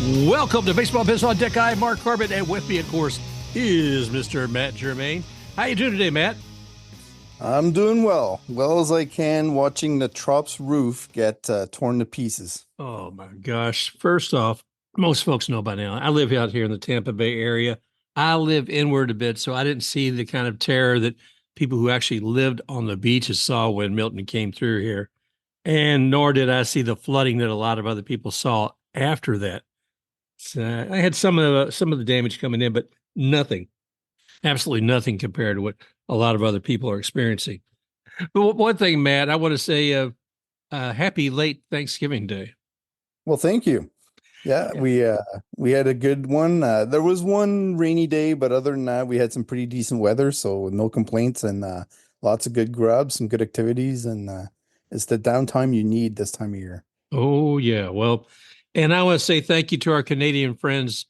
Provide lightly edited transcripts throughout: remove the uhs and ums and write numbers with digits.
Welcome to Baseball Biz on Deck. I'm Mark Corbett, and with me, of course, is Mr. Matt Germain. How you doing today, Matt? I'm doing well as I can, watching the Trop's roof get torn to pieces. Oh, my gosh. First off, most folks know by now, I live out here in the Tampa Bay area. I live inward a bit, so I didn't see the kind of terror that people who actually lived on the beaches saw when Milton came through here. And nor did I see the flooding that a lot of other people saw after that. So I had some of the damage coming in, but nothing, absolutely nothing compared to what a lot of other people are experiencing. But one thing, Matt, I want to say, happy late Thanksgiving Day. Well, thank you. Yeah, we had a good one. There was one rainy day, but other than that, we had some pretty decent weather, so no complaints and lots of good grubs, some good activities, and it's the downtime you need this time of year. Oh, yeah. Well, and I want to say thank you to our Canadian friends,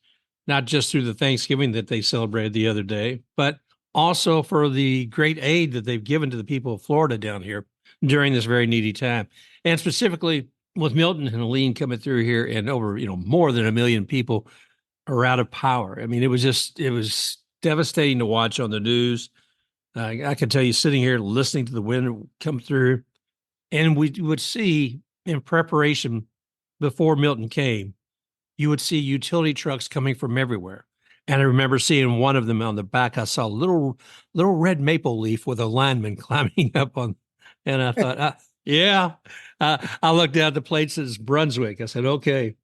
not just through the Thanksgiving that they celebrated the other day, but also for the great aid that they've given to the people of Florida down here during this very needy time. And specifically with Milton and Helene coming through here and over, more than 1 million people are out of power. I mean, it was devastating to watch on the news. I can tell you sitting here listening to the wind come through, and we would see in preparation before Milton came, you would see utility trucks coming from everywhere. And I remember seeing one of them on the back. I saw a little red maple leaf with a lineman climbing up on, and I thought, yeah. I looked down at the plate, says Brunswick. I said, okay,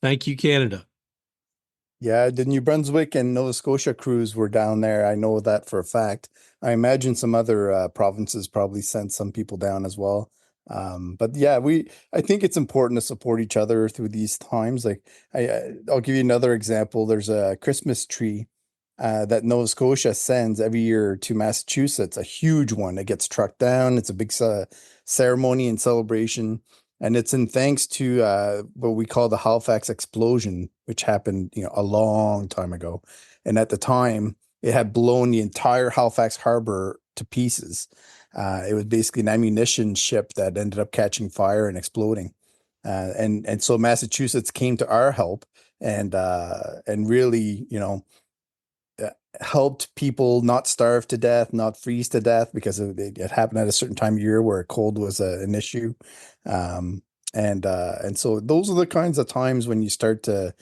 thank you, Canada. Yeah, the New Brunswick and Nova Scotia crews were down there. I know that for a fact. I imagine some other provinces probably sent some people down as well. But yeah, I think it's important to support each other through these times. Like I'll give you another example. There's a Christmas tree that Nova Scotia sends every year to Massachusetts, a huge one. It gets trucked down. It's a big ceremony and celebration. And it's in thanks to what we call the Halifax Explosion, which happened, a long time ago. And at the time, it had blown the entire Halifax harbor to pieces. It was basically an ammunition ship that ended up catching fire and exploding. And so Massachusetts came to our help and really, helped people not starve to death, not freeze to death, because it happened at a certain time of year where cold was an issue. And so those are the kinds of times when you start to,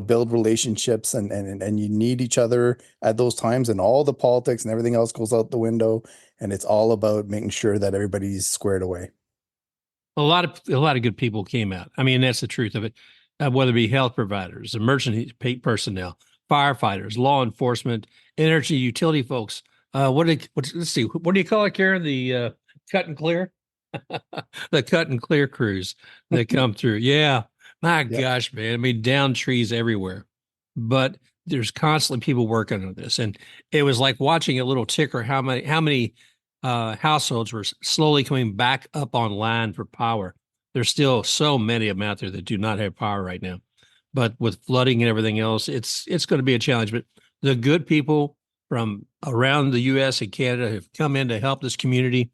build relationships and you need each other at those times, and all the politics and everything else goes out the window. And it's all about making sure that everybody's squared away. A lot of good people came out. I mean, that's the truth of it. Whether it be health providers, emergency personnel, firefighters, law enforcement, energy utility folks. Let's see, what do you call it, Karen? The cut and clear, the cut and clear crews that come through. Yeah, my Yep. gosh, man. I mean, down trees everywhere, but there's constantly people working on this, and it was like watching a little ticker. How many households were slowly coming back up online for power? There's still so many of them out there that do not have power right now. But with flooding and everything else, it's going to be a challenge. But the good people from around the U.S. and Canada have come in to help this community,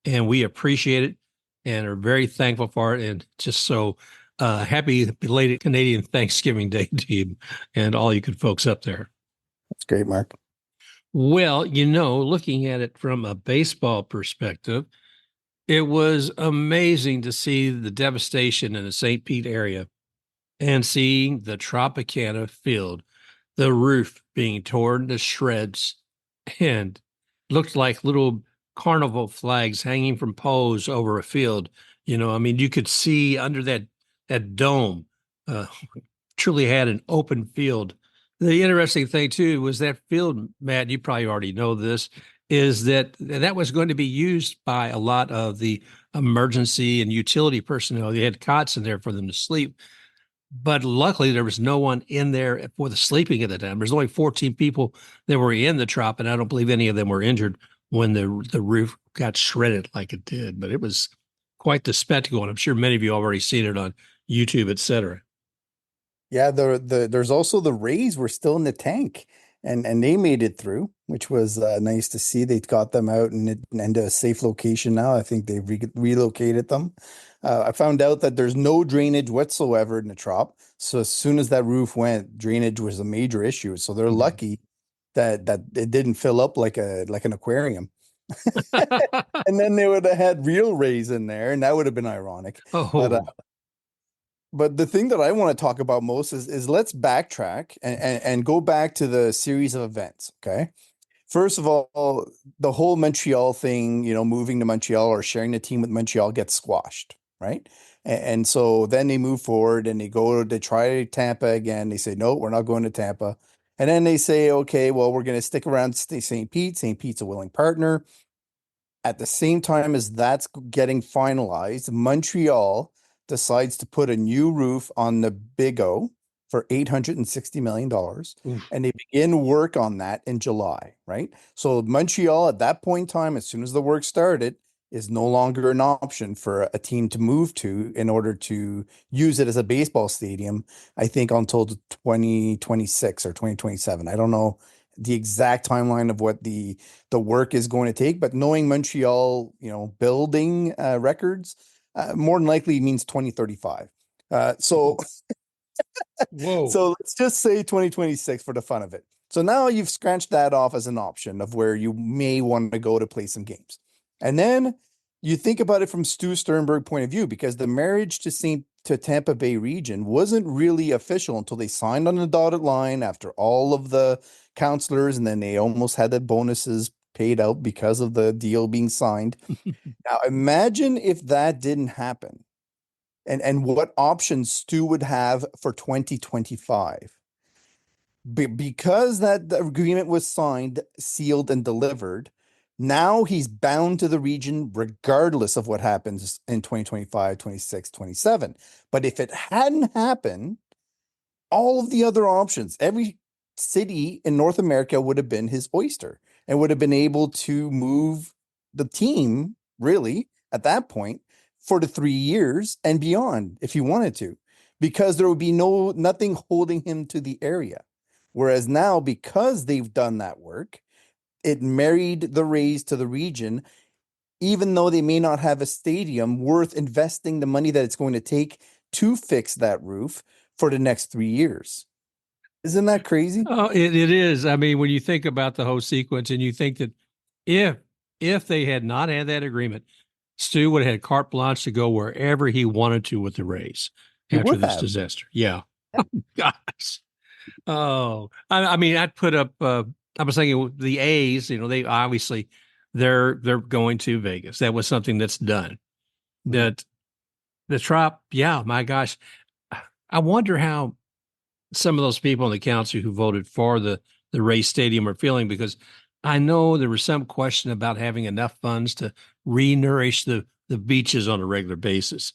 and we appreciate it and are very thankful for it. And just so happy belated Canadian Thanksgiving Day to you and all you good folks up there. That's great, Mark. Well, looking at it from a baseball perspective, it was amazing to see the devastation in the St. Pete area and seeing the Tropicana Field, the roof being torn to shreds and looked like little carnival flags hanging from poles over a field. I mean, you could see under that dome, uh, truly had an open field. The interesting thing too was that field, Matt, you probably already know this, is that was going to be used by a lot of the emergency and utility personnel. They had cots in there for them to sleep. But luckily, there was no one in there for the sleeping at the time. There's only 14 people that were in the trop, and I don't believe any of them were injured when the roof got shredded like it did. But it was quite the spectacle, and I'm sure many of you already seen it on YouTube, et cetera. Yeah, there's also the Rays were still in the tank. and they made it through, which was nice to see. They got them out and a safe location now. I think they relocated them. I found out that there's no drainage whatsoever in the trop. So as soon as that roof went, drainage was a major issue. So they're lucky that it didn't fill up like an aquarium. And then they would have had real rays in there, and that would have been ironic. Oh, But the thing that I want to talk about most is let's backtrack and go back to the series of events. Okay. First of all, the whole Montreal thing, moving to Montreal or sharing the team with Montreal gets squashed, right? And so then they move forward and they try Tampa again. They say, no, we're not going to Tampa. And then they say, okay, well, we're going to stick around St. Pete. St. Pete's a willing partner. At the same time as that's getting finalized, Montreal decides to put a new roof on the Big O for $860 million. oof. And they begin work on that in July, right? So Montreal at that point in time, as soon as the work started, is no longer an option for a team to move to in order to use it as a baseball stadium, I think until 2026 or 2027. I don't know the exact timeline of what the work is going to take, but knowing Montreal, building records, more than likely means 2035. So Whoa. so let's just say 2026 for the fun of it. So now you've scratched that off as an option of where you may want to go to play some games. And then you think about it from Stu Sternberg point of view, because the marriage to Tampa Bay region wasn't really official until they signed on the dotted line after all of the counselors, and then they almost had the bonuses paid out because of the deal being signed. Now imagine if that didn't happen and what options Stu would have for 2025. Because that the agreement was signed, sealed, and delivered, now he's bound to the region regardless of what happens in 2025, 26, 27. But if it hadn't happened, all of the other options, every city in North America would have been his oyster and would have been able to move the team really at that point for the 3 years and beyond if he wanted to, because there would be nothing holding him to the area. Whereas now, because they've done that work, it married the Rays to the region, even though they may not have a stadium worth investing the money that it's going to take to fix that roof for the next 3 years. Isn't that crazy? Oh, it is. I mean, when you think about the whole sequence and you think that if if they had not had that agreement, Stu would have had carte blanche to go wherever he wanted to with the Rays He after would this have. disaster. Yeah. Gosh. Oh, I mean, I'd put up. I was thinking the A's. They obviously they're going to Vegas. That was something that's done. Mhm. That the Trop. Yeah, my gosh. I wonder how some of those people on the council who voted for the Race Stadium are feeling, because I know there was some question about having enough funds to re-nourish the beaches on a regular basis.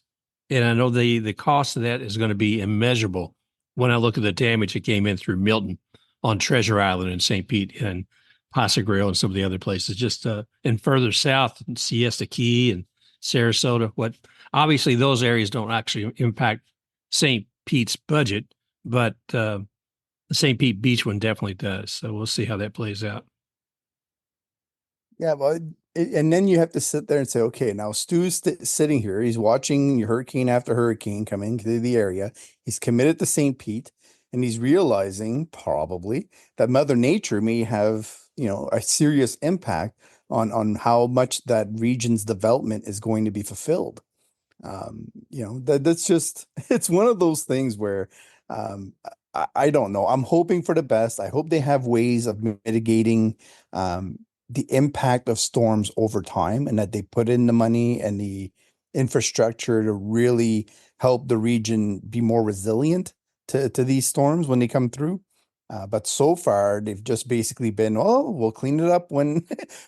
And I know the cost of that is going to be immeasurable when I look at the damage that came in through Milton on Treasure Island and St. Pete and Paso Grill and some of the other places, just and further south, Siesta Key and Sarasota. What obviously those areas don't actually impact St. Pete's budget, but the St. Pete Beach one definitely does. So we'll see how that plays out. Yeah, well, and then you have to sit there and say, okay, now Stu's sitting here. He's watching hurricane after hurricane coming to the area. He's committed to St. Pete, and he's realizing probably that Mother Nature may have, a serious impact on how much that region's development is going to be fulfilled. That's just it's one of those things where um, I don't know. I'm hoping for the best. I hope they have ways of mitigating the impact of storms over time, and that they put in the money and the infrastructure to really help the region be more resilient to these storms when they come through. But so far, they've just basically been, oh, we'll clean it up when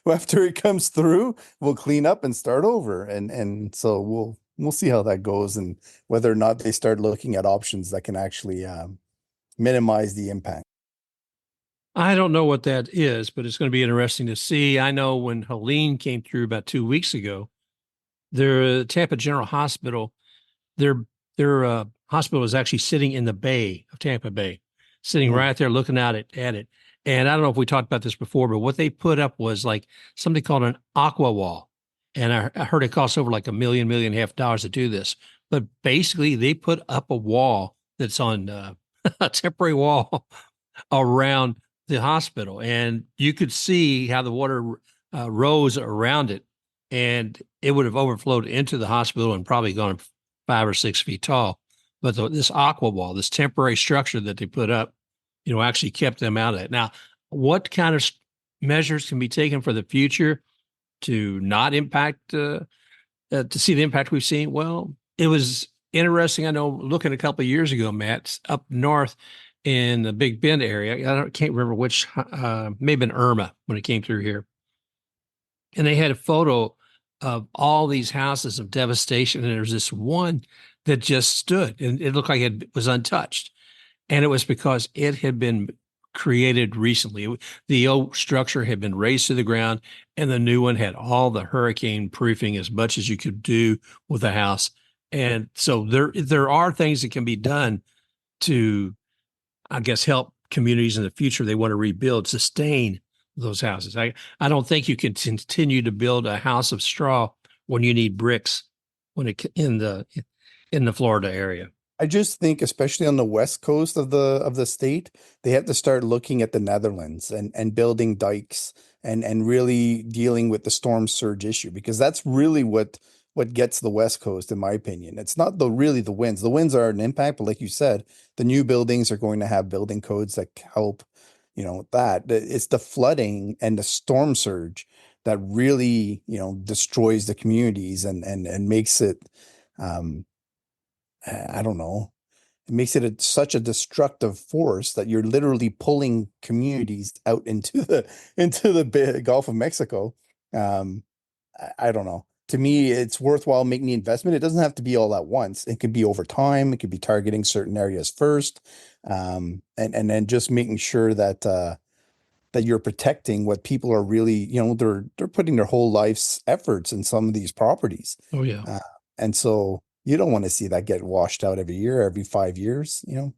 after it comes through, we'll clean up and start over. And so we'll see how that goes and whether or not they start looking at options that can actually minimize the impact. I don't know what that is, but it's going to be interesting to see. I know when Helene came through about 2 weeks ago, their Tampa General Hospital, their hospital was actually sitting in the bay of Tampa Bay, sitting Mm. right there looking out at it. And I don't know if we talked about this before, but what they put up was like something called an AquaWall. And I heard it costs over like $1.5 million to do this. But basically, they put up a wall that's on a temporary wall around the hospital, and you could see how the water rose around it, and it would have overflowed into the hospital and probably gone 5 or 6 feet tall. But this aqua wall, this temporary structure that they put up, actually kept them out of it. Now, what kind of measures can be taken for the future to not impact, to see the impact we've seen? Well, it was interesting. I know looking a couple of years ago, Matt, up north in the Big Bend area, can't remember which, may have been Irma when it came through here. And they had a photo of all these houses of devastation. And there's this one that just stood and it looked like it was untouched. And it was because it had been created recently. The old structure had been raised to the ground, and the new one had all the hurricane proofing as much as you could do with a house. And so there are things that can be done to, I guess, help communities in the future they want to rebuild, sustain those houses. I don't think you can continue to build a house of straw when you need bricks in the Florida area. I just think, especially on the west coast of the state, they have to start looking at the Netherlands and building dikes and really dealing with the storm surge issue, because that's really what gets the west coast, in my opinion. It's not really the winds. The winds are an impact, but like you said, the new buildings are going to have building codes that help, that. It's the flooding and the storm surge that really, destroys the communities and makes it, um I don't know. It makes it such a destructive force that you're literally pulling communities out into the Gulf of Mexico. Um, I don't know. To me, it's worthwhile making the investment. It doesn't have to be all at once. It could be over time. It could be targeting certain areas first, and then just making sure that that you're protecting what people are really, they're putting their whole life's efforts in some of these properties. Oh yeah. Uh, and so you don't want to see that get washed out every year, every 5 years. I don't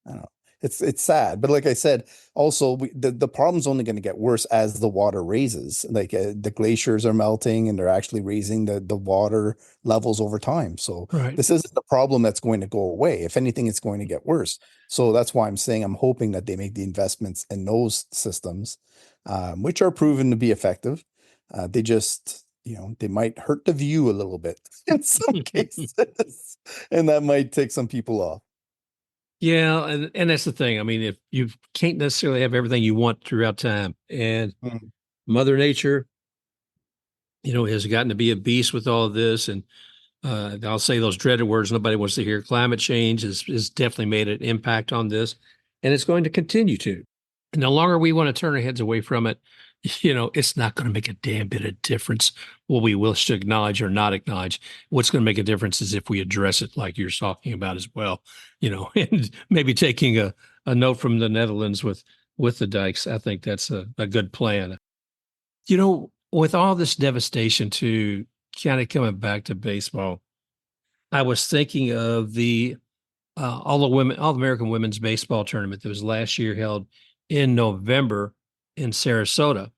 know. It's sad, but like I said, also the problem's only going to get worse as the water raises. Like the glaciers are melting, and they're actually raising the water levels over time. So Right. this isn't the problem that's going to go away. If anything, it's going to get worse. So that's why I'm saying I'm hoping that they make the investments in those systems, which are proven to be effective. They just, they might hurt the view a little bit in some cases, and that might take some people off. Yeah, and that's the thing. I mean, if you can't necessarily have everything you want throughout time, and Mhm. Mother Nature, has gotten to be a beast with all of this, and I'll say those dreaded words nobody wants to hear. Climate change has definitely made an impact on this, and it's going to continue to. And the longer we want to turn our heads away from it, it's not going to make a damn bit of difference what we wish to acknowledge or not acknowledge. What's going to make a difference is if we address it like you're talking about as well, and maybe taking a note from the Netherlands with the dikes. I think that's a good plan. With all this devastation to kind of coming back to baseball, I was thinking of the all American women's baseball tournament that was last year held in November in Sarasota,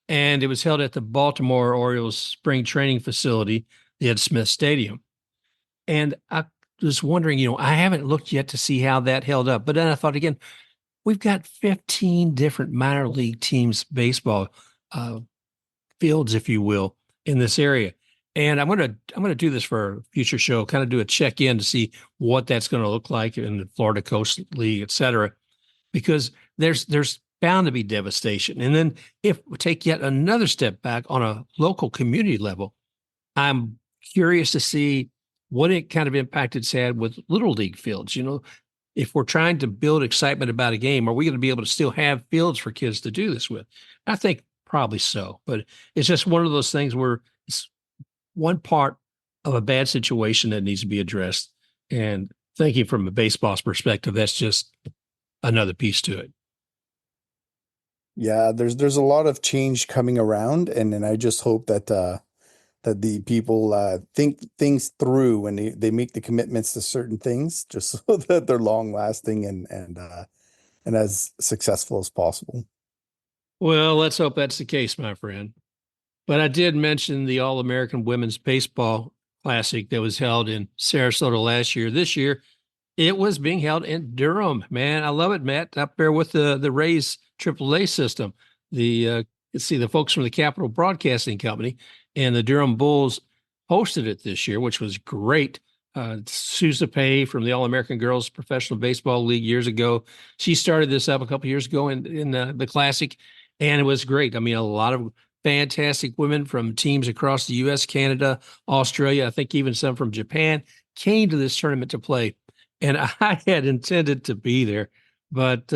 and it was held at the Baltimore Orioles spring training facility, the Ed Smith Stadium. And I was wondering, I haven't looked yet to see how that held up, but then I thought again, we've got 15 different minor league teams baseball uh, fields, if you will, in this area. And I'm gonna do this for a future show, kind of do a check in to see what that's going to look like in the Florida Coast League, et cetera, because there's bound to be devastation. And then if we take yet another step back on a local community level, I'm curious to see what it kind of impact it's had with little league fields. If we're trying to build excitement about a game, are we going to be able to still have fields for kids to do this with? I think probably so, but it's just one of those things where it's one part of a bad situation that needs to be addressed. And thinking from a baseball's perspective, that's just another piece to it. Yeah, there's a lot of change coming around, and I just hope that the people think things through when they make the commitments to certain things, just so that they're long lasting and and as successful as possible. Well, let's hope that's the case, my friend. But I did mention the All American Women's Baseball Classic that was held in Sarasota last year. This year, it was being held in Durham. Man, I love it, Matt. Up there with the Rays AAA system. The let's see, the folks from the Capital Broadcasting Company and the Durham Bulls hosted it this year, which was great. Sousa Pay from the All American Girls Professional Baseball League years ago. She started this up a couple years ago in the Classic, and it was great. I mean, a lot of fantastic women from teams across the U.S., Canada, Australia. I think even some from Japan came to this tournament to play, and I had intended to be there, but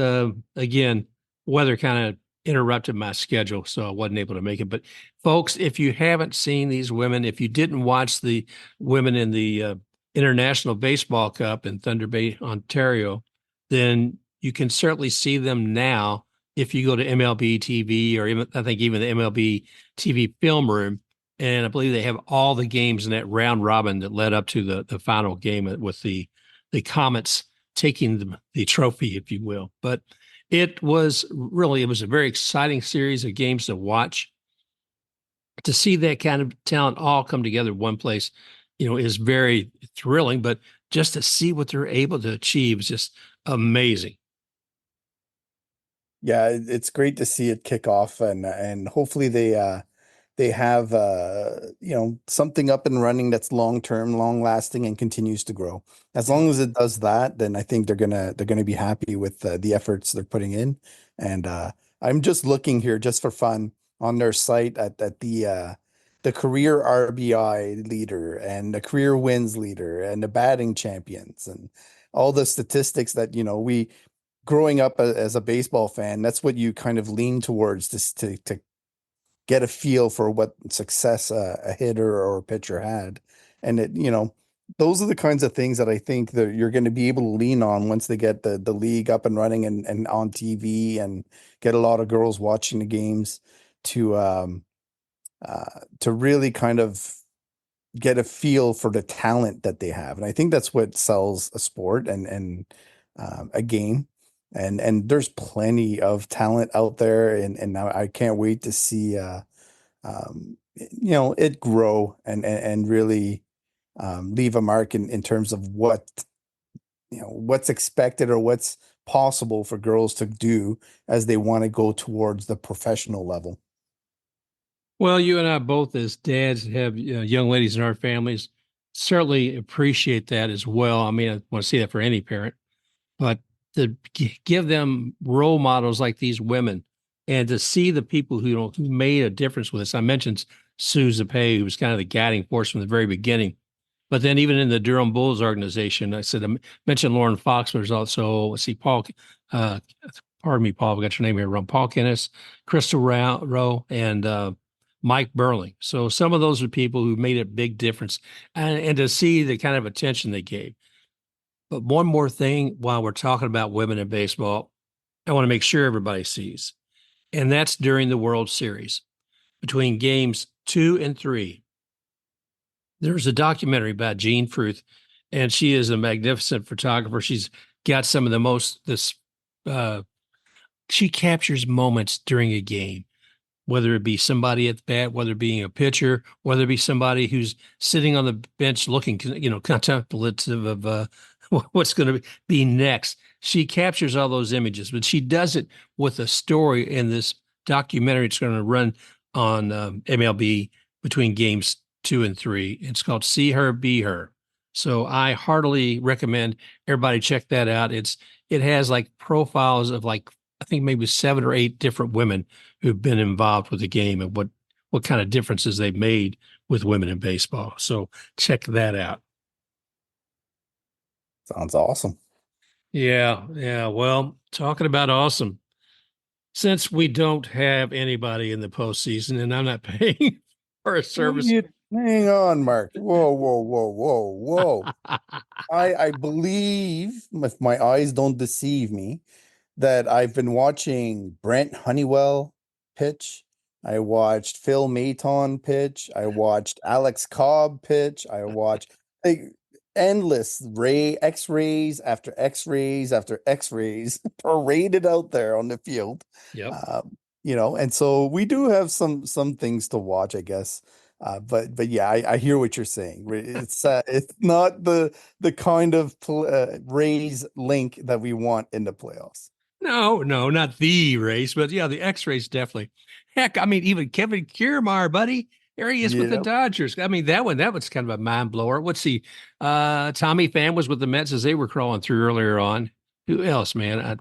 again, weather kind of interrupted my schedule, so I wasn't able to make it. But folks, if you haven't seen these women, if you didn't watch the women in the International Baseball Cup in Thunder Bay, Ontario, then you can certainly see them now if you go to MLB TV or even, I think even the MLB TV film room. And I believe they have all the games in that round robin that led up to the final game with the Comets taking the trophy, if you will. But it was a very exciting series of games to watch. To see that kind of talent all come together in one place, is very thrilling. But just to see what they're able to achieve is just amazing. Yeah, it's great to see it kick off, and hopefully they have something up and running that's long term, long lasting, and continues to grow. As Yeah. long as it does that, then I think they're gonna be happy with the efforts they're putting in. And I'm just looking here just for fun on their site at the career RBI leader and the career wins leader and the batting champions and all the statistics that we growing up as a baseball fan, that's what you kind of lean towards to get a feel for what success a hitter or a pitcher had. And those are the kinds of things that I think that you're going to be able to lean on once they get the league up and running and on TV and get a lot of girls watching the games to to really kind of get a feel for the talent that they have. And I think that's what sells a sport and a game. And there's plenty of talent out there, and now I can't wait to see it grow and really leave a mark in terms of what's expected or what's possible for girls to do as they want to go towards the professional level. Well, you and I both, as dads, have young ladies in our families, certainly appreciate that as well. I mean, I want to see that for any parent, but to give them role models like these women and to see the people who made a difference with us. I mentioned Sousa Pay, who was kind of the guiding force from the very beginning. But then even in the Durham Bulls organization, I mentioned Lauren Fox, but there's also, let's see, uh, pardon me, Paul, we got your name here wrong. Paul Kennis, Crystal Rowe, and Mike Burling. So some of those are people who made a big difference, and to see the kind of attention they gave. But one more thing while we're talking about women in baseball, I want to make sure everybody sees, and that's during the World Series between games 2 and 3. There's a documentary about Jean Fruth, and she is a magnificent photographer. She's got some of the most this. She captures moments during a game, whether it be somebody at the bat, whether it be a pitcher, whether it be somebody who's sitting on the bench looking, contemplative of what's going to be next. She captures all those images, but she does it with a story in this documentary. It's going to run on MLB between games 2 and 3. It's called See Her, Be Her. So I heartily recommend everybody check that out. It has like profiles of like I think maybe 7 or 8 different women who've been involved with the game and what kind of differences they've made with women in baseball. So check that out. Sounds awesome. Yeah, yeah. Well, talking about awesome. Since we don't have anybody in the postseason and I'm not paying for a service. Hang on, Mark. Whoa, whoa, whoa, whoa, whoa. I believe, if my eyes don't deceive me, that I've been watching Brent Honeywell pitch. I watched Phil Maton pitch. I watched Alex Cobb pitch. I watched like endless X-rays after X-rays after X-rays paraded out there on the field. Yep. And so we do have some things to watch, I guess. But yeah, I hear what you're saying. It's not the kind of Rays link that we want in the playoffs. No, no, not the race, but yeah, the X race definitely. Heck, I mean, even Kevin Kiermaier, buddy, there he is with the Yeah. Dodgers. I mean, that was kind of a mind blower. What's he? Tommy Pham was with the Mets as they were crawling through earlier on. Who else, man? I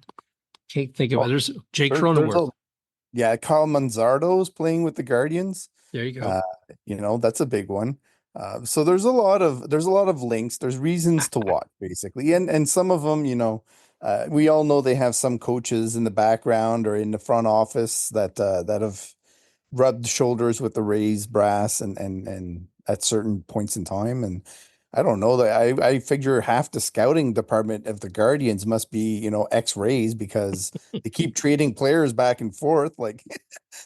can't think of it. Well, There's Jake there's Cronenworth. yeah, Kyle Manzardo's playing with the Guardians. There you go. Uh, that's a big one. So there's a lot of links. There's reasons to watch basically, and some of them, we all know they have some coaches in the background or in the front office that have rubbed shoulders with the Rays brass and at certain points in time. And I don't know that I figure half the scouting department of the Guardians must be, ex-Rays because they keep trading players back and forth like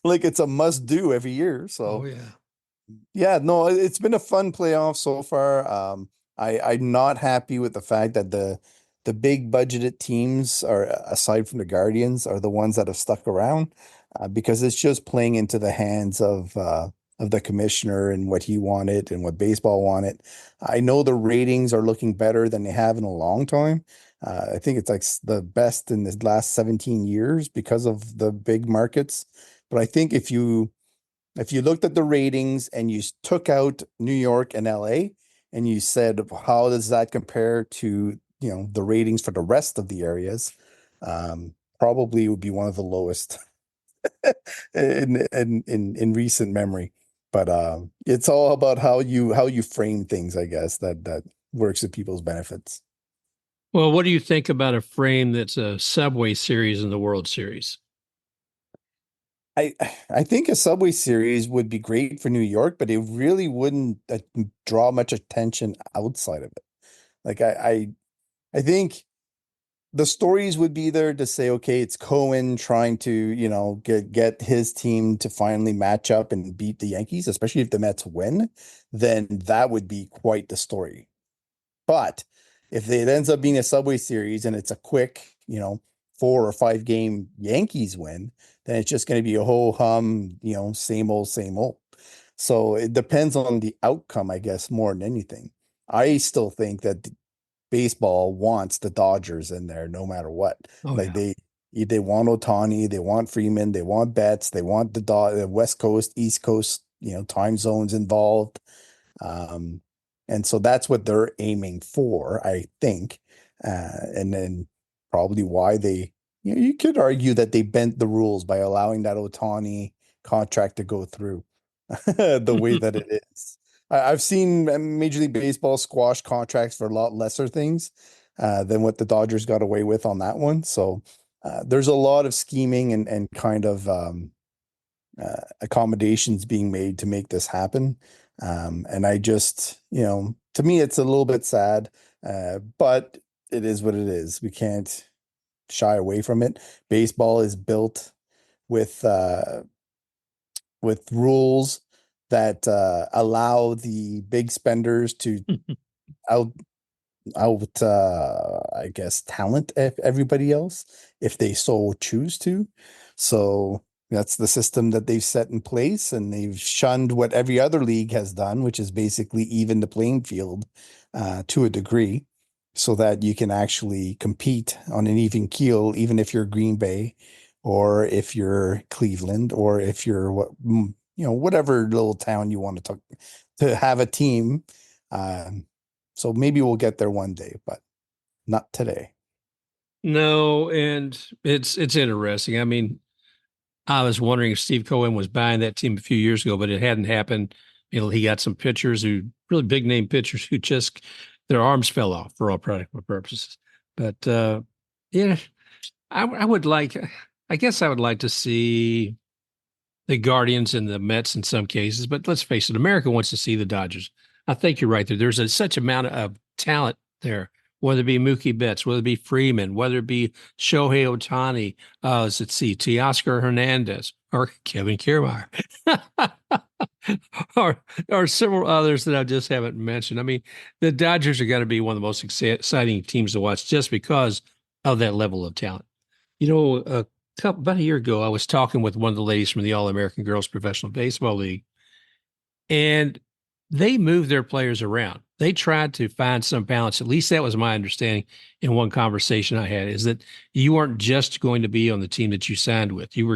like it's a must do every year. Oh So yeah. yeah, no, it's been a fun playoff so far. I'm not happy with the fact that the big budgeted teams are, aside from the Guardians, are the ones that have stuck around, because it's just playing into the hands of the commissioner and what he wanted and what baseball wanted. I know the ratings are looking better than they have in a long time. I think it's like the best in the last 17 years because of the big markets. But I think if you looked at the ratings and you took out New York and LA and you said, how does that compare to, the ratings for the rest of the areas? Probably would be one of the lowest in recent memory. But it's all about how you frame things, I guess, that works with people's benefits. Well, what do you think about a frame that's a Subway Series in the World Series? I I think a Subway Series would be great for New York, but it really wouldn't draw much attention outside of it. Like I think the stories would be there to say, okay, it's Cohen trying to, get his team to finally match up and beat the Yankees, especially if the Mets win, then that would be quite the story. But if it ends up being a Subway Series and it's a quick, 4 or 5 game Yankees win, then it's just going to be a whole hum, same old, same old. So it depends on the outcome, I guess, more than anything. I still think that baseball wants the Dodgers in there no matter what. Oh Like yeah. they want Ohtani, they want Freeman, they want Betts, they want the West Coast, East Coast, time zones involved. Um, and so that's what they're aiming for, I think. And then probably why you could argue that they bent the rules by allowing that Ohtani contract to go through the way that it is. I've seen Major League Baseball squash contracts for a lot lesser things than what the Dodgers got away with on that one. So there's a lot of scheming and kind of accommodations being made to make this happen. And I just, to me, it's a little bit sad, but it is what it is. We can't shy away from it. Baseball is built with rules that allow the big spenders to out I guess talent everybody else if they so choose to. So that's the system that they've set in place, and they've shunned what every other league has done, which is basically even the playing field to a degree, so that you can actually compete on an even keel, even if you're Green Bay or if you're Cleveland or if you're whatever little town you want to talk to have a team. Um, so maybe we'll get there one day, but not today. No, and it's interesting. I mean, I was wondering if Steve Cohen was buying that team a few years ago, but it hadn't happened. He got some pitchers who really big name pitchers who just their arms fell off for all practical purposes. But yeah, I would like. I guess I would like to see the Guardians and the Mets in some cases. But let's face it, America wants to see the Dodgers. I think you're right there. There's such amount of talent there, whether it be Mookie Betts, whether it be Freeman, whether it be Shohei Ohtani, let's see, Teoscar Hernandez or Kevin Kiermaier. or or several others that I just haven't mentioned. I mean, the Dodgers are going to be one of the most exciting teams to watch just because of that level of talent. You know, about a year ago, I was talking with one of the ladies from the All American Girls Professional Baseball League, and they moved their players around. They tried to find some balance. At least that was my understanding in one conversation I had, is that you weren't just going to be on the team that you signed with. You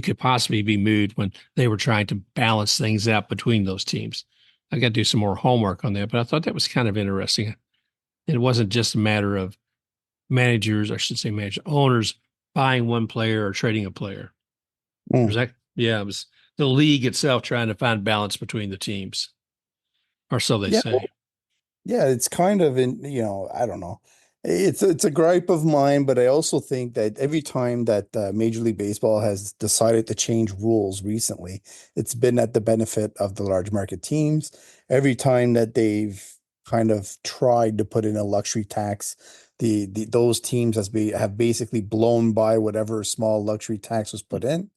could possibly be moved when they were trying to balance things out between those teams. I got to do some more homework on that, but I thought that was kind of interesting. It wasn't just a matter of managers, I should say owners buying one player or trading a player. It was Mm. like, yeah, it was the league itself trying to find balance between the teams, or so they Yeah, say. yeah, it's kind of I don't know. It's a gripe of mine, but I also think that every time that Major League Baseball has decided to change rules recently, it's been at the benefit of the large market teams. Every time that they've kind of tried to put in a luxury tax, those teams have basically blown by whatever small luxury tax was put in.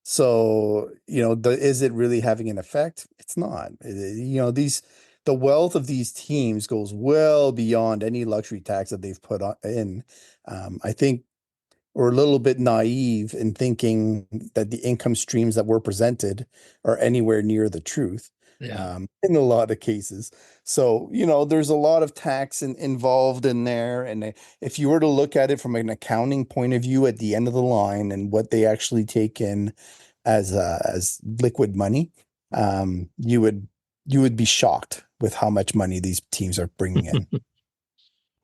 So, is it really having an effect? It's not. The wealth of these teams goes well beyond any luxury tax that they've in. I think we're a little bit naive in thinking that the income streams that were presented are anywhere near the truth, Yeah. in a lot of cases. So, there's a lot of tax involved in there. And if you were to look at it from an accounting point of view at the end of the line and what they actually take in as liquid money, you would be shocked with how much money these teams are bringing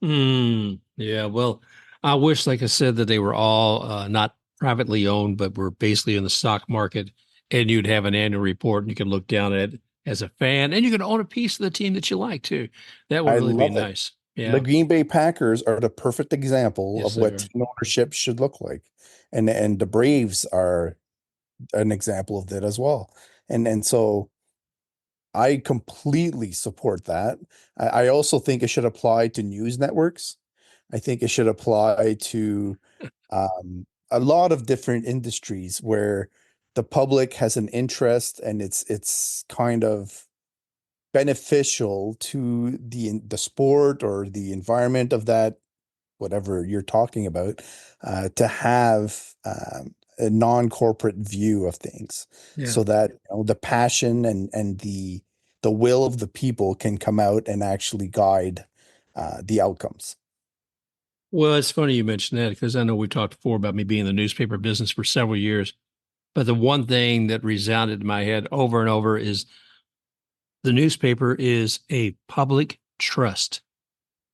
in. Yeah. Well, I wish, like I said, that they were all not privately owned, but were basically in the stock market, and you'd have an annual report and you could look down at it as a fan, and you could own a piece of the team that you like too. That would I really be love it. nice. The Yeah. Green Bay Packers are the perfect example Yes, of what sir. team ownership should look like. And the Braves are an example of that as well. And so I completely support that. I also think it should apply to news networks. I think it should apply to a lot of different industries where the public has an interest and it's kind of beneficial to the sport or the environment of that whatever you're talking about, to have a non-corporate view of things, Yeah. so that the passion and the will of the people can come out and actually guide the outcomes. Well, it's funny you mentioned that because I know we talked before about me being in the newspaper business for several years. But the one thing that resounded in my head over and over is the newspaper is a public trust,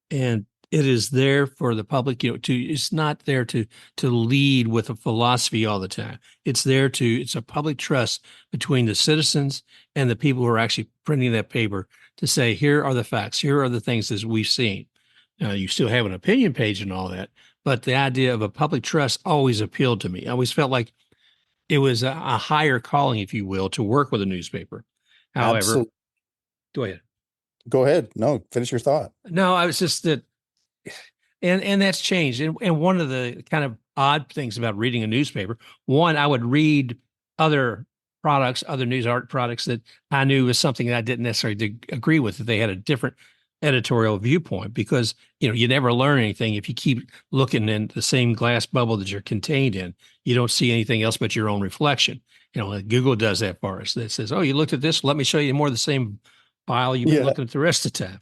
and it is there for the public, it's not there to lead with a philosophy all the time. It's a public trust between the citizens and the people who are actually printing that paper to say, here are the facts, here are the things that we've seen. Now, you still have an opinion page and all that, but the idea of a public trust always appealed to me. I always felt like it was a higher calling, if you will, to work with a newspaper. However, Absolutely. go ahead. Go ahead. No, finish your thought. No, I was just that, and that's changed. And one of the kind of odd things about reading a newspaper, one, I would read other products, other news art products that I knew was something that I didn't necessarily agree with, that they had a different editorial viewpoint, because you never learn anything if you keep looking in the same glass bubble that you're contained in. You don't see anything else but your own reflection. Like Google does that for us. That says, "Oh, you looked at this. Let me show you more of the same file you've been Yeah. looking at the rest of the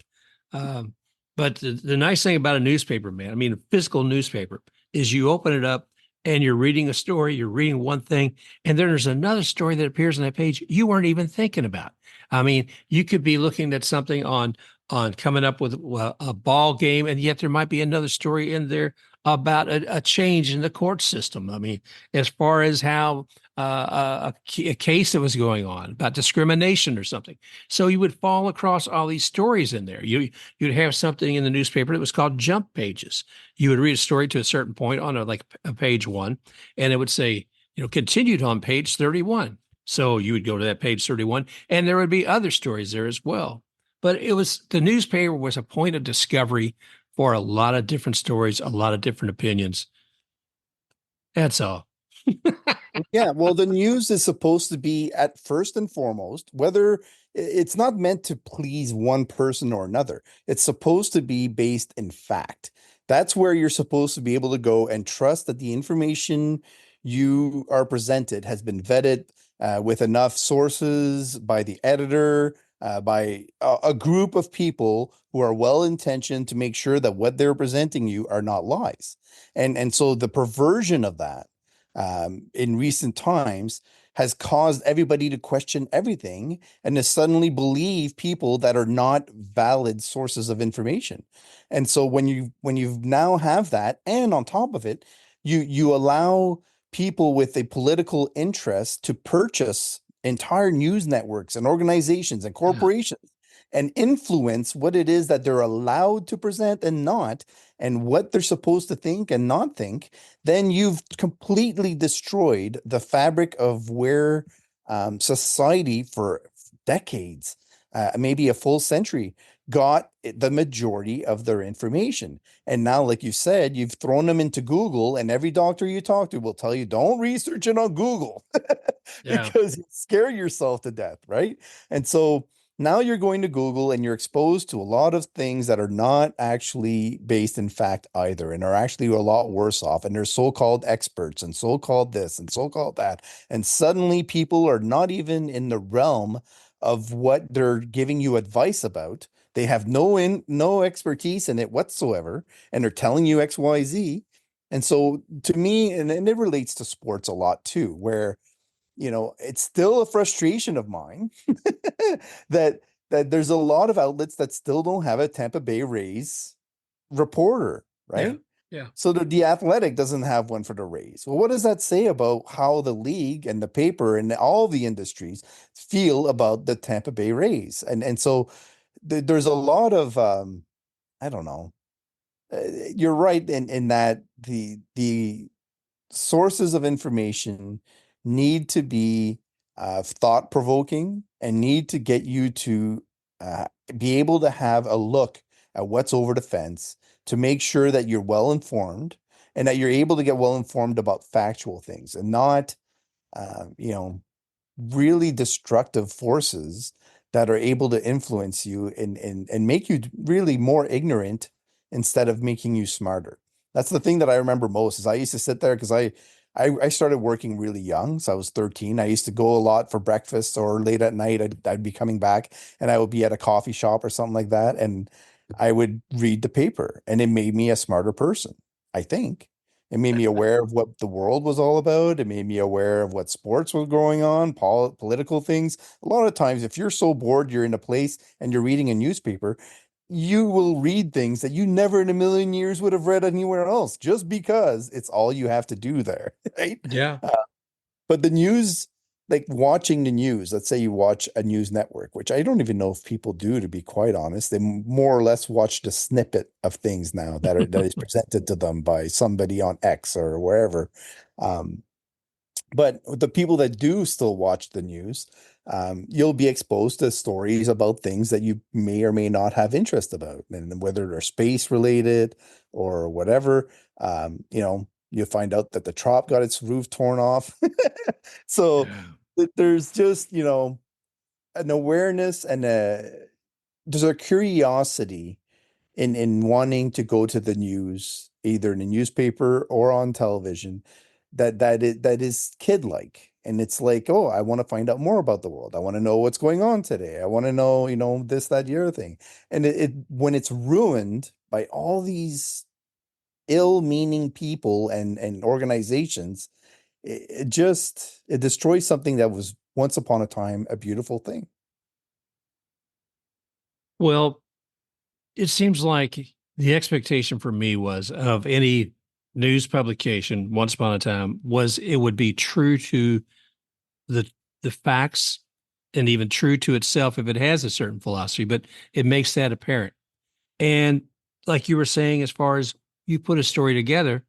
time." But the nice thing about a newspaper, man, I mean, a physical newspaper, is you open it up and you're reading a story, you're reading one thing, and then there's another story that appears on that page you weren't even thinking about. I mean, you could be looking at something on coming up with a ball game, and yet there might be another story in there about a change in the court system. I mean, as far as how a case that was going on about discrimination or something. So you would fall across all these stories in there. You'd have something in the newspaper that was called jump pages. You would read a story to a certain point on a page one, and it would say, continued on page 31. So you would go to that page 31, and there would be other stories there as well. But the newspaper was a point of discovery for a lot of different stories, a lot of different opinions. That's all. Yeah, well, the news is supposed to be at first and foremost, whether it's not meant to please one person or another. It's supposed to be based in fact. That's where you're supposed to be able to go and trust that the information you are presented has been vetted with enough sources by the editor, by a group of people who are well intentioned to make sure that what they're presenting you are not lies. And so the perversion of that in recent times has caused everybody to question everything and to suddenly believe people that are not valid sources of information. And so when you now have that, and on top of it, you allow people with a political interest to purchase entire news networks and organizations and Yeah. corporations and influence what it is that they're allowed to present and not, and what they're supposed to think and not think, then you've completely destroyed the fabric of where society for decades, maybe a full century, got the majority of their information. And now, like you said, you've thrown them into Google, and every doctor you talk to will tell you, don't research it on Google Yeah. because you scare yourself to death, right? And so now you're going to Google and you're exposed to a lot of things that are not actually based in fact either, and are actually a lot worse off. And there's so-called experts and so-called this and so-called that. And suddenly people are not even in the realm of what they're giving you advice about. They have no expertise in it whatsoever, and they're telling you XYZ. And so to me, and it relates to sports a lot too, where it's still a frustration of mine that there's a lot of outlets that still don't have a Tampa Bay Rays reporter, Yeah. right? Yeah. So the Athletic doesn't have one for the Rays. Well, what does that say about how the league and the paper and all the industries feel about the Tampa Bay Rays? And so there's a lot of I don't know. You're right in that the sources of information need to be thought provoking and need to get you to uh, be able to have a look at what's over the fence to make sure that you're well informed and that you're able to get well informed about factual things and not, you know, really destructive forces that are able to influence you and make you really more ignorant instead of making you smarter. That's the thing that I remember most is I used to sit there because I started working really young. So I was 13. I used to go a lot for breakfast or late at night. I'd be coming back and I would be at a coffee shop or something like that. And I would read the paper and it made me a smarter person, I think. It made me aware of what the world was all about. It made me aware of what sports was going on, political things. A lot of times, if you're so bored, you're in a place and you're reading a newspaper, you will read things that you never in a million years would have read anywhere else, just because it's all you have to do there, right? Yeah. But the news, like watching the news, let's say you watch a news network, which I don't even know if people do, to be quite honest. They more or less watch the snippet of things now that is presented to them by somebody on X or wherever. Um, but the people that do still watch the news, you'll be exposed to stories about things that you may or may not have interest about, and whether they're space related or whatever. You find out that the Trop got its roof torn off. So Yeah. there's just, an awareness and there's a curiosity in wanting to go to the news, either in a newspaper or on television, that is kid-like. And it's like, oh, I want to find out more about the world. I want to know what's going on today. I want to know, this, that, the other thing. And it when it's ruined by all these ill-meaning people and organizations, it destroys something that was once upon a time a beautiful thing. Well, it seems like the expectation for me was of any news publication once upon a time was it would be true to the the facts and even true to itself if it has a certain philosophy, but it makes that apparent. And like you were saying, as far as you put a story together,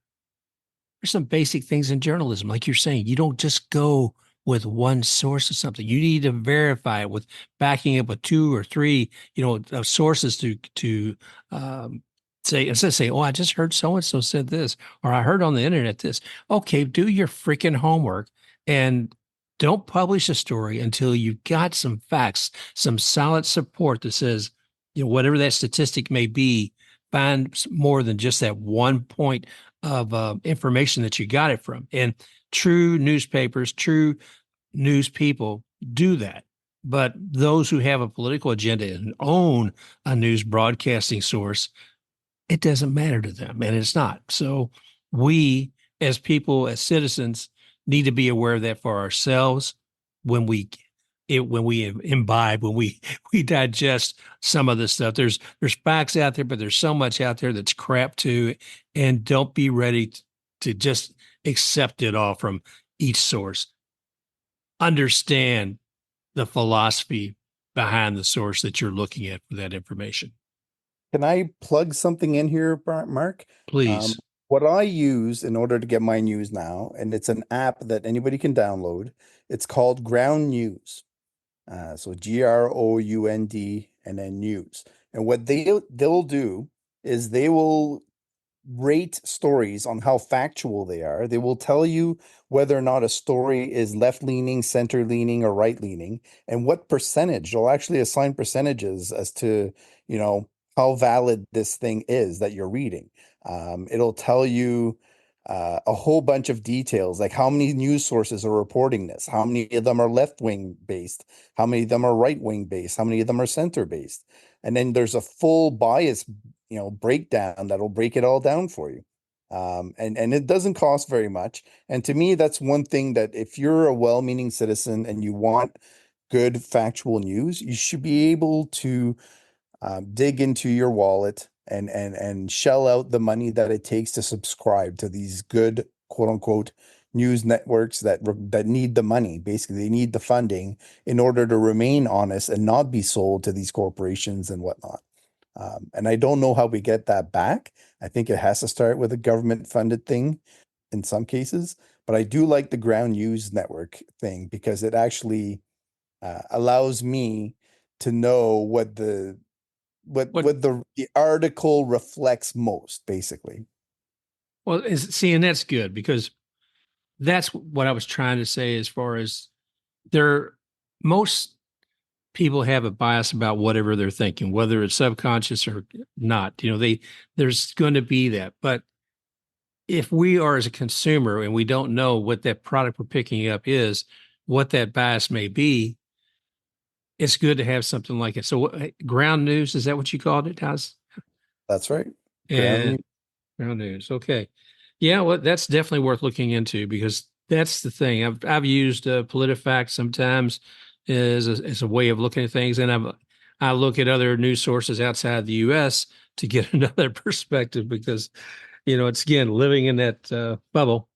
there's some basic things in journalism. Like you're saying, you don't just go with one source of something. You need to verify it with backing it with two or three, sources to say, instead of saying, "Oh, I just heard so and so said this," or "I heard on the internet this." Okay, do your freaking homework And don't publish a story until you've got some facts, some solid support that says, whatever that statistic may be, find more than just that one point of information that you got it from. And true newspapers, true news people do that. But those who have a political agenda and own a news broadcasting source, it doesn't matter to them, and it's not. So we, as people, as citizens, need to be aware of that for ourselves when we imbibe, when we digest some of this stuff. There's facts out there, but there's so much out there that's crap too, and don't be ready to just accept it all from each source. Understand the philosophy behind the source that you're looking at for that information. Can I plug something in here, Mark? Um, Please. what I use in order to get my news now, and it's an app that anybody can download. It's called Ground News. So GROUND and then news. And what they'll do is they will rate stories on how factual they are. They will tell you whether or not a story is left leaning, center leaning, or right leaning, and what percentage. They'll actually assign percentages as to, how valid this thing is that you're reading. It'll tell you a whole bunch of details, like how many news sources are reporting this, how many of them are left wing based, how many of them are right wing based, how many of them are center based. And then there's a full bias breakdown that'll break it all down for you. And it doesn't cost very much. And to me, that's one thing that if you're a well-meaning citizen and you want good factual news, you should be able to dig into your wallet and shell out the money that it takes to subscribe to these good quote unquote news networks that need the money. Basically, they need the funding in order to remain honest and not be sold to these corporations and whatnot. And I don't know how we get that back. I think it has to start with a government funded thing in some cases, but I do like the Ground News Network thing because it actually allows me to know what the article reflects most, basically. Well, and that's good because that's what I was trying to say as far as most people have a bias about whatever they're thinking, whether it's subconscious or not. There's going to be that. But if we are as a consumer and we don't know what that product we're picking up is, what that bias may be, it's good to have something like it. So ground news, is that what you called it, House? That's right. Ground And News. ground news. Okay. Yeah, well, that's definitely worth looking into because that's the thing. I've used PolitiFact sometimes as a way of looking at things, and I look at other news sources outside the U.S. to get another perspective because it's again living in that bubble.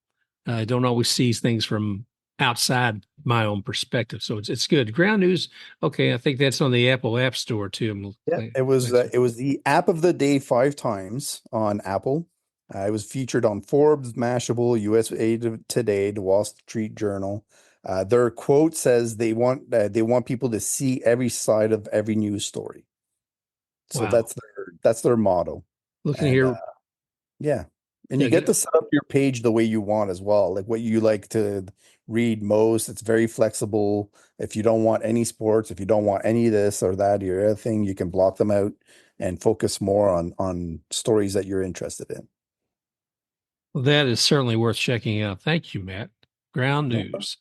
I don't always see things from outside my own perspective, so it's good. Ground news. Okay, I think that's on the Apple App Store too. Yeah, it was the app of the day 5 times on Apple. It was featured on Forbes, Mashable, USA Today, the Wall Street Journal. Their quote says they want people to see every side of every news story. So Wow. that's their motto. Looking And here, yeah. And yeah, you get to set up your page the way you want as well, like what you like to read most. It's very flexible. If you don't want any sports, if you don't want any of this or that or other thing, you can block them out and focus more on stories that you're interested in. that is certainly worth checking out. Thank you, Matt. Ground No problem. news.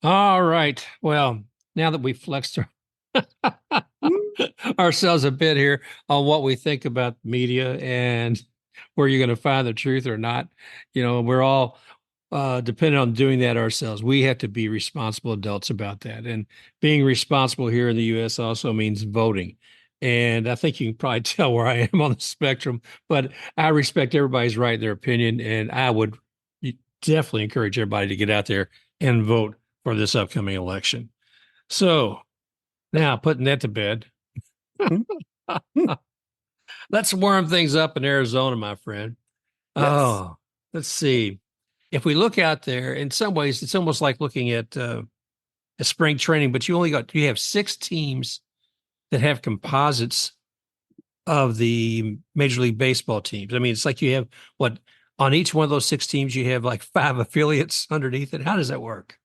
All right. Well, now that we flexed ourselves a bit here on what we think about media and where you're going to find the truth or not, we're all dependent on doing that ourselves. We have to be responsible adults about that. And being responsible here in the U.S. also means voting. And I think you can probably tell where I am on the spectrum, but I respect everybody's right in their opinion. And I would definitely encourage everybody to get out there and vote for this upcoming election. So now putting that to bed, Hmm? Hmm. let's warm things up in Arizona, my friend. Yes, Oh, let's see. If we look out there, in some ways, it's almost like looking at a spring training, but you have 6 teams that have composites of the Major League Baseball teams. I mean, it's like you have what on each one of those 6 teams, you have like 5 affiliates underneath it. How does that work?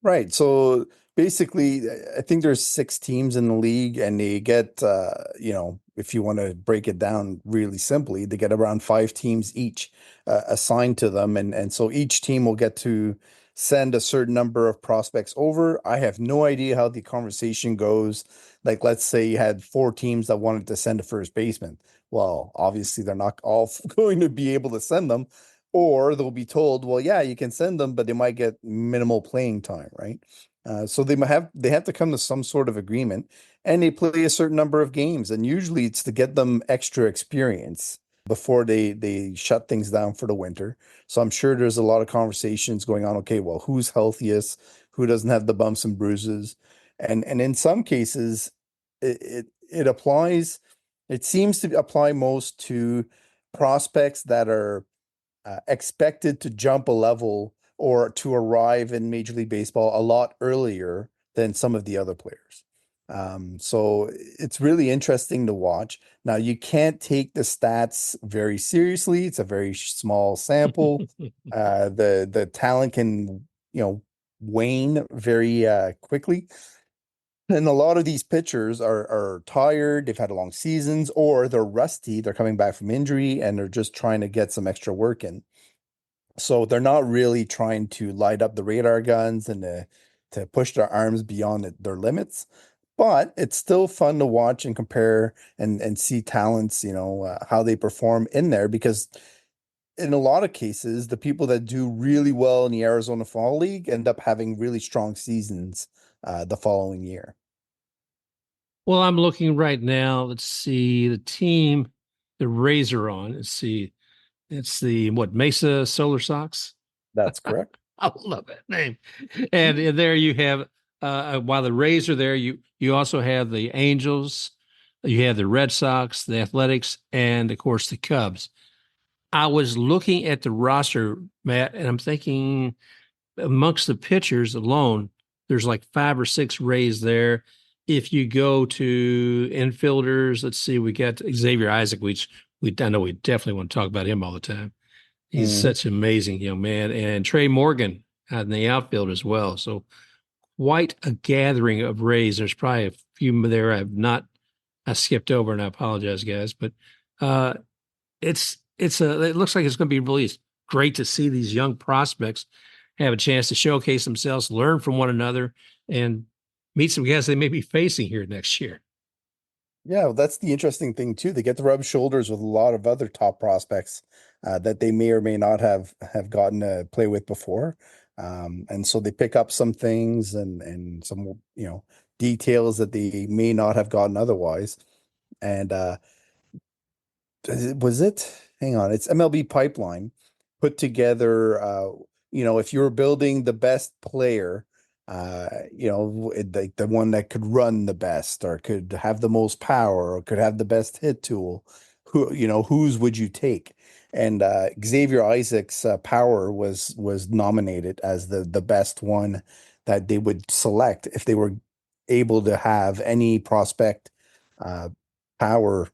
Right. So basically, I think there's 6 teams in the league, and they get, if you want to break it down really simply, they get around 5 teams each assigned to them, and so each team will get to send a certain number of prospects over. I have no idea how the conversation goes. Like, let's say you had 4 teams that wanted to send a first baseman. Well, obviously, they're not all going to be able to send them, or they'll be told, well, yeah, you can send them, but they might get minimal playing time, right? So they have to come to some sort of agreement, and they play a certain number of games, and usually it's to get them extra experience before they shut things down for the winter. So I'm sure there's a lot of conversations going on. Okay, well, who's healthiest? Who doesn't have the bumps and bruises? And in some cases, it applies. It seems to apply most to prospects that are expected to jump a level or to arrive in Major League Baseball a lot earlier than some of the other players. So it's really interesting to watch. Now, you can't take the stats very seriously. It's a very small sample. The talent can, wane very quickly. And a lot of these pitchers are tired, they've had long seasons, or they're rusty, they're coming back from injury, and they're just trying to get some extra work in. So they're not really trying to light up the radar guns and to push their arms beyond their limits, but it's still fun to watch and compare and see talents, how they perform in there, because in a lot of cases, the people that do really well in the Arizona Fall League end up having really strong seasons the following year. Well, I'm looking right now. Let's see the team, the Rays are on. Let's see. It's the what Mesa Solar Sox. That's correct. I love that name. And there you have while the Rays are there, you also have the Angels, you have the Red Sox, the Athletics, and of course the Cubs. I was looking at the roster, Matt, and I'm thinking amongst the pitchers alone, there's like 5 or 6 Rays there. If you go to infielders, let's see, we got Xavier Isaac, which I know we definitely want to talk about him all the time. He's Mhm. such an amazing young man, and Trey Morgan out in the outfield as well. So quite a gathering of Rays. There's probably a few there I skipped over, and I apologize, guys. But uh, it looks like it's going to be really great to see these young prospects have a chance to showcase themselves, learn from one another, and meet some guys they may be facing here next year. Yeah, well, that's the interesting thing too. They get to rub shoulders with a lot of other top prospects that they may or may not have gotten to play with before, and so they pick up some things and some details that they may not have gotten otherwise. And was it? Hang on, it's MLB Pipeline put together. If you were building the best player, the one that could run the best, or could have the most power, or could have the best hit tool, whose would you take? And Xavier Isaac's power was nominated as the best one that they would select if they were able to have any prospect uh, power.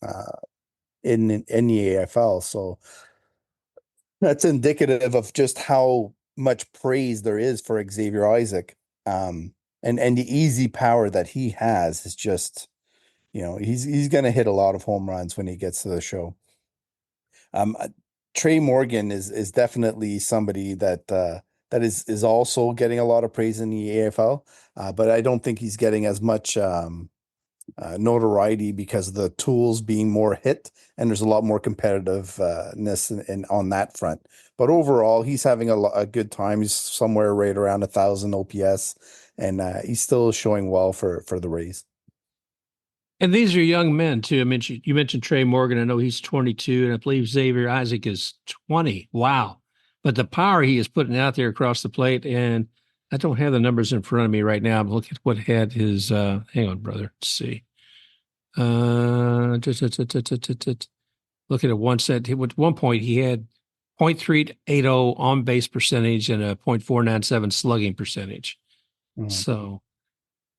Uh, in the AFL. So that's indicative of just how much praise there is for Xavier Isaac. And the easy power that he has is just, he's gonna hit a lot of home runs when he gets to the show. Um, uh, Trey Morgan is definitely somebody that is also getting a lot of praise in the AFL, but I don't think he's getting as much notoriety because of the tools being more hit, and there's a lot more competitiveness on that front. But overall, he's having a good time. He's somewhere right around 1,000 OPS, and he's still showing well for the Rays. And these are young men too. I mentioned you mentioned Trey Morgan. I know he's 22, and I believe Xavier Isaac is 20. Wow! But the power he is putting out there across the plate, and I don't have the numbers in front of me right now. I'm looking at what had his. Hang on, brother. Let's see. Looking at one set. At one point, he had .380 on base percentage and a .497 slugging percentage. Mhm. So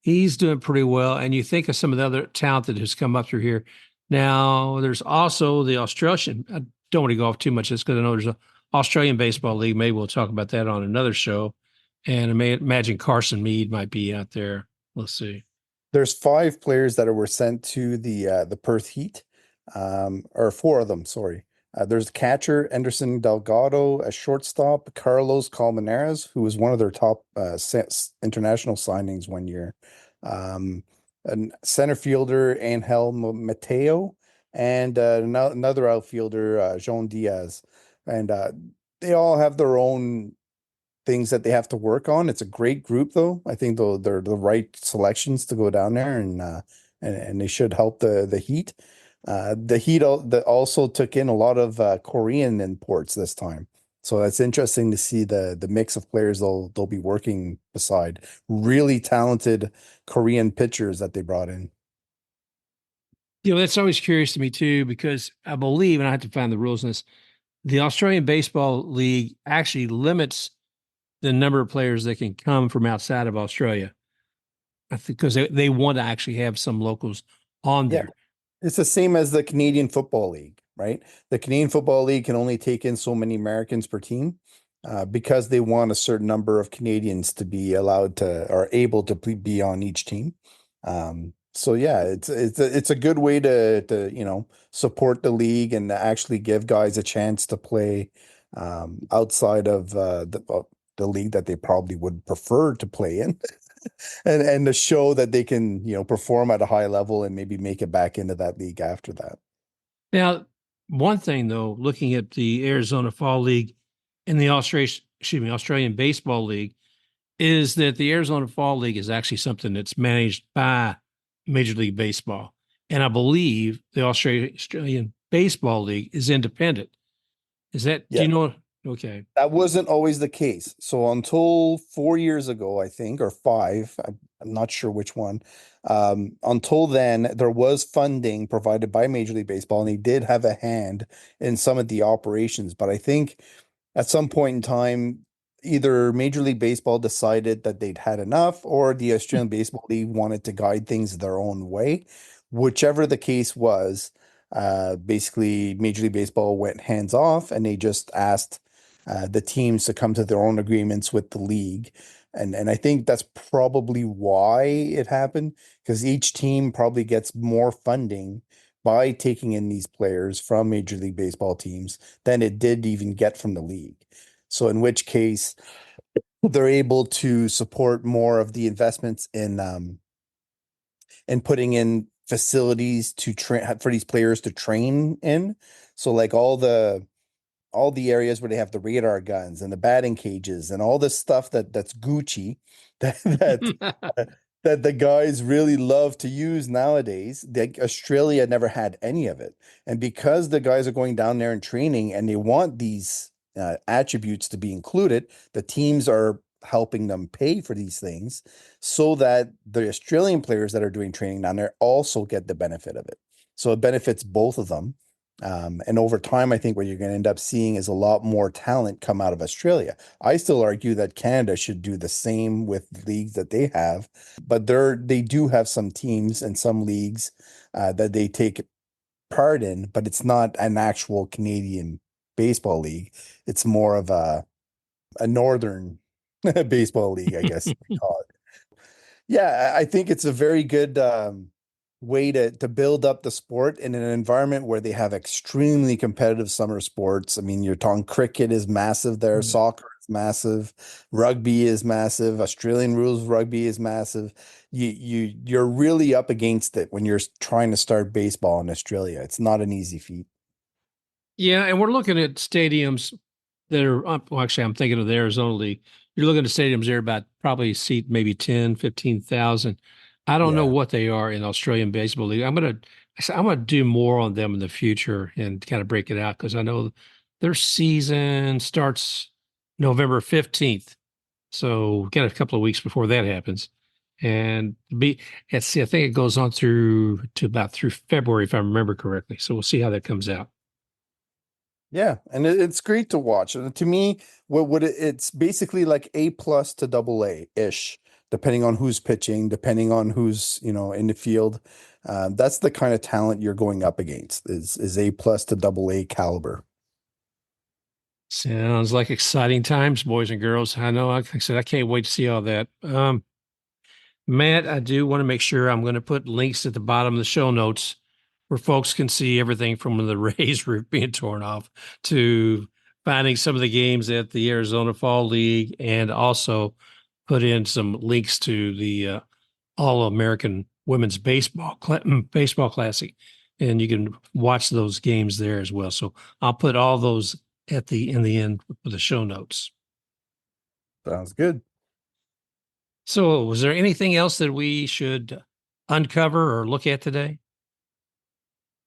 he's doing pretty well. And you think of some of the other talent that has come up through here. Now, there's also the Australian. I don't want to go off too much, just because I know there's an Australian Baseball League. Maybe we'll talk about that on another show. And I may imagine Carson Meade might be out there. Let's see. There's 5 players that were sent to the Perth Heat, or 4 of them. Sorry. There's a catcher Anderson Delgado, a shortstop Carlos Colmenares, who was one of their top international signings one year. A center fielder Angel Mateo, and another outfielder Jean Diaz, and they all have their own things that they have to work on. It's a great group, though. I think they're the right selections to go down there, and they should help the Heat. The Heat also took in a lot of Korean imports this time, so it's interesting to see the mix of players they'll be working beside. Really talented Korean pitchers that they brought in. That's always curious to me too, because I believe, and I have to find the rules in this, the Australian Baseball League actually limits the number of players that can come from outside of Australia. I think because they want to actually have some locals on Yeah, there. it's the same as the Canadian Football League, right? The Canadian Football League can only take in so many Americans per team, because they want a certain number of Canadians to be allowed to or able to be on each team. So yeah, it's a good way to support the league and to actually give guys a chance to play outside of the league that they probably would prefer to play in. And to show that they can, perform at a high level and maybe make it back into that league after that. Now, one thing though, looking at the Arizona Fall League and the Australian Baseball League, is that the Arizona Fall League is actually something that's managed by Major League Baseball. And I believe the Australian Baseball League is independent. Is that, do Yeah, you know? Okay. that wasn't always the case. So until 4 years ago, I think, or five, I'm not sure which one. Until then, there was funding provided by Major League Baseball, and they did have a hand in some of the operations. But I think at some point in time, either Major League Baseball decided that they'd had enough, or the Australian Baseball League wanted to guide things their own way. Whichever the case was, basically Major League Baseball went hands off, and they just asked the teams to come to their own agreements with the league. And I think that's probably why it happened, because each team probably gets more funding by taking in these players from Major League Baseball teams than it did even get from the league. So in which case they're able to support more of the investments in putting in facilities to train for these players to train in. So like all the areas where they have the radar guns and the batting cages and all this stuff that's Gucci that that the guys really love to use nowadays. Australia never had any of it. And because the guys are going down there and training and they want these attributes to be included, the teams are helping them pay for these things so that the Australian players that are doing training down there also get the benefit of it. So it benefits both of them. And over time, I think what you're going to end up seeing is a lot more talent come out of Australia. I still argue that Canada should do the same with leagues that they have, but they do have some teams and some leagues that they take part in, but it's not an actual Canadian baseball league. It's more of a northern baseball league, I guess you might call it. Yeah, I think it's a very good way to build up the sport in an environment where they have extremely competitive summer sports. I mean, you're talking cricket is massive there, soccer is massive, rugby is massive, Australian rules rugby is massive. You're really up against it when you're trying to start baseball in Australia. It's not an easy feat. Yeah, and we're looking at stadiums that are up. Well, actually, I'm thinking of the Arizona League. You're looking at stadiums there about probably seat maybe 10, 15,000. I don't know Yeah. what they are in Australian Baseball League. I'm gonna do more on them in the future and kind of break it out, because I know their season starts November 15th. So got a couple of weeks before that happens. And let's see, I think it goes on through February, if I remember correctly. So we'll see how that comes out. Yeah, and it's great to watch. And to me, it's basically like A plus to double A ish, depending on who's pitching, depending on who's in the field. That's the kind of talent you're going up against is A plus to double A caliber. Sounds like exciting times, boys and girls. I know. Like I said, I can't wait to see all that. Matt, I do want to make sure I'm going to put links at the bottom of the show notes where folks can see everything from when the Rays roof being torn off to finding some of the games at the Arizona Fall League, and also put in some links to the All-American Women's Baseball Classic, and you can watch those games there as well. So I'll put all those in the end with the show notes. Sounds good. So, was there anything else that we should uncover or look at today?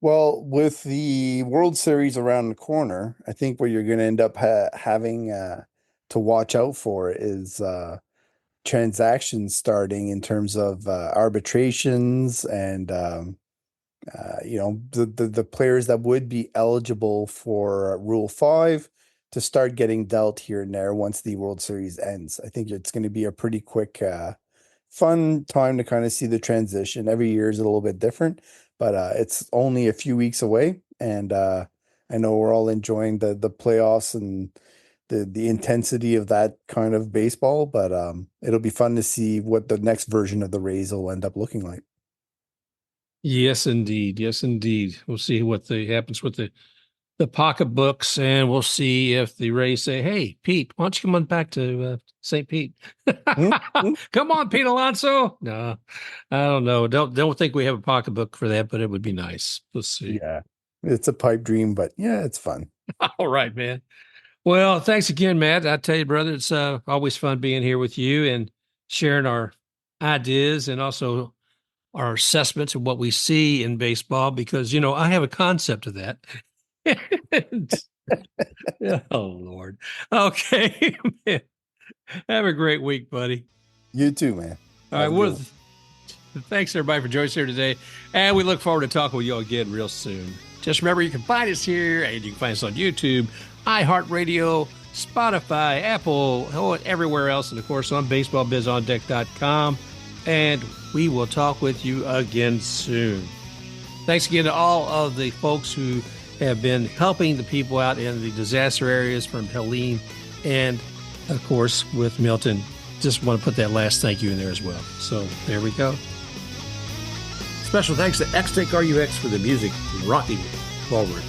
Well, with the World Series around the corner, I think what you're going to end up having to watch out for is transactions starting in terms of arbitrations and the players that would be eligible for Rule 5 to start getting dealt here and there once the World Series ends. I think it's going to be a pretty quick, fun time to kind of see the transition. Every year is a little bit different, but it's only a few weeks away, and I know we're all enjoying the playoffs and the intensity of that kind of baseball, but it'll be fun to see what the next version of the Rays will end up looking like. Yes, indeed. Yes, indeed. We'll see what happens with the pocketbooks, and we'll see if the Rays say, "Hey, Pete, why don't you come on back to St. Pete? Come on, Pete Alonso." No, I don't know. Don't think we have a pocketbook for that, but it would be nice. Let's see. Yeah, it's a pipe dream, but yeah, it's fun. All right, man. Well, thanks again, Matt. I tell you, brother, it's always fun being here with you and sharing our ideas and also our assessments of what we see in baseball, because, I have a concept of that. Oh, Lord. Okay. Man. Have a great week, buddy. You too, man. All right. Well, thanks, everybody, for joining us here today. And we look forward to talking with you again real soon. Just remember, you can find us here, and you can find us on YouTube, iHeartRadio, Spotify, Apple, everywhere else, and, of course, on baseballbizondeck.com. And we will talk with you again soon. Thanks again to all of the folks who have been helping the people out in the disaster areas from Helene and, of course, with Milton. Just want to put that last thank you in there as well. So there we go. Special thanks to X-Take RUX for the music, Rocking Forward.